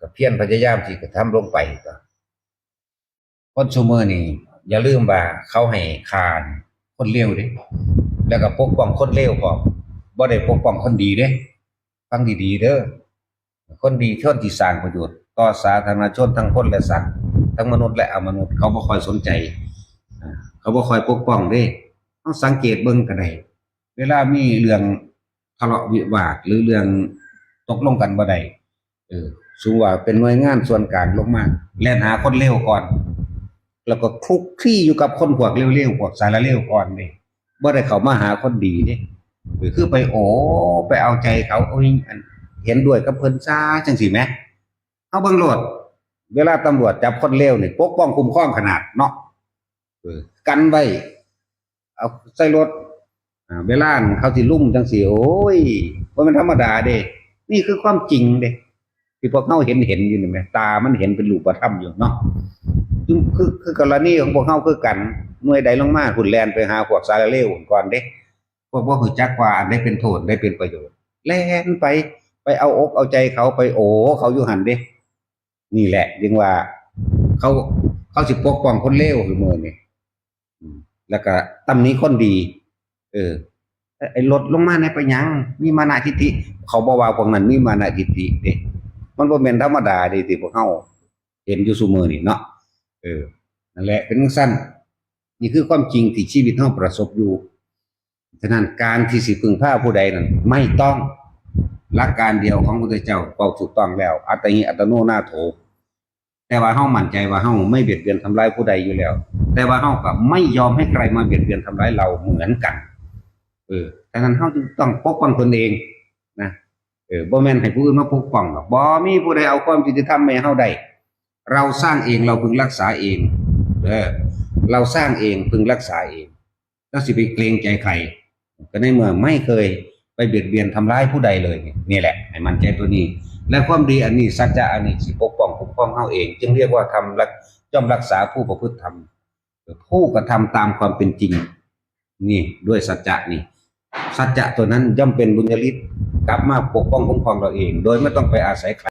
ก็เพียรพยายามที่จะทำลงไปก็คนซุมื้อนี่อย่าลืมว่าเขาให้คานคนเลวเด้แล้วก็ปกป้องคนเลวพร้อมบ่ได้ปกป้องคนดีเด้ฟังดีๆเด้อคนดีคนที่สร้างประโยชน์ต่อสาธารณชนทั้งคนและสัตว์ทั้งมนุษย์และอมนุษย์เขาบ่ค่อยสนใจเขาบ่ค่อยปกป้องเด้เฮาสังเกตเบิ่งก็ได้เวลามีเรื่องทะเลาะวิวาทหรือเรื่องตกลงกันบ่ได้สูงว่าเป็นหน่วยงานส่วนกลางลงมาแล่นหาคนเลวก่อนแล้วก็คลุกคลี่อยู่กับคนพวกเลวๆพวกสารเลวก่อนเด้บ่ได้เข้ามาหาคนดีเด้คือไปไปเอาใจเขาเห็นด้วยกับเพิ่นซ่าจังซี่แหมเอาเบิ่งโลดเวลาตำรวจจับคนเลวนี่ปกป้องคุ้มครองขนาดเนาะกันไว้เอาใส่รถเวลาเขาสิลุ่มจังซี่โอ้ยบ่แม่นธรรมดาเด้นี่คือความจริงเด้ที่พวกเขาเห็นอยู่นี่แหมตามันเห็นเป็นรูปธรรมอยู่เนาะคือกรณีของพวกเขาคือกันหน่วยใดลงมาหุ่นแลนไปหาพวกสารเลวก่อนเด้พวกบ่รู้จักว่าอันใดเป็นโทษได้เป็นประโยชน์แล่นไปเอาอกเอาใจเขาไปเขาอยู่หั่นเด้นี่แหละจึงว่าเขาสิปกป้องคนเลวคือมื้อนี้แล้วก็ตำหนิคนดีไอ้ลดลงมาในไปหยังมีมานะทิฏฐิเขาบ่ว่าพวกนั้นมีมานะทิฏฐิเด้มันบ่แม่นธรรมดาเด้ที่พวกเฮาเห็นอยู่ซุมื้อนี้เนาะนั่นแหละเป็นจังซั่นนี่คือความจริงที่ชีวิตเฮาประสบอยู่ฉะนั้นการที่สิพึ่งพาผู้ใดนั้นไม่ต้องหลักการเดียวของพระพุทธเจ้าเว้าถูกต้องแล้วอัตติอัตโนนาโถแต่ว่าเฮามั่นใจว่าเฮาไม่เบียดเบียนทำร้ายผู้ใดอยู่แล้วแต่ว่าเฮาก็ไม่ยอมให้ใครมาเบียดเบียนทำร้ายเราเหมือนกันฉะนั้นเฮาจึงต้องปกป้องตนเองนะบ่แม่นให้ผู้อื่นมาปกป้องหรอกบ่มีผู้ใดเอาความยุติธรรมมาให้เฮาได้เราสร้างเองเราพึงรักษาเองเราสร้างเองพึงรักษาเองแล้วสิไปเกรงใจใครก็ในเมื่อไม่เคยไปเบียดเบียนทำร้ายผู้ใดเลยนี่แหละให้มั่นใจตัวนี้และความดีอันนี้สัจจะอันนี้สิปกป้องคุ้มครองเฮาเองจึงเรียกว่าทำย่อมรักษาผู้ประพฤติธรรมผู้กระทำตามความเป็นจริงนี่ด้วยสัจจะนี่สัจจะตัวนั้นย่อมเป็นบุญญาฤทธิ์กลับมาปกป้องคุ้มครองเราเองโดยไม่ต้องไปอาศัยใคร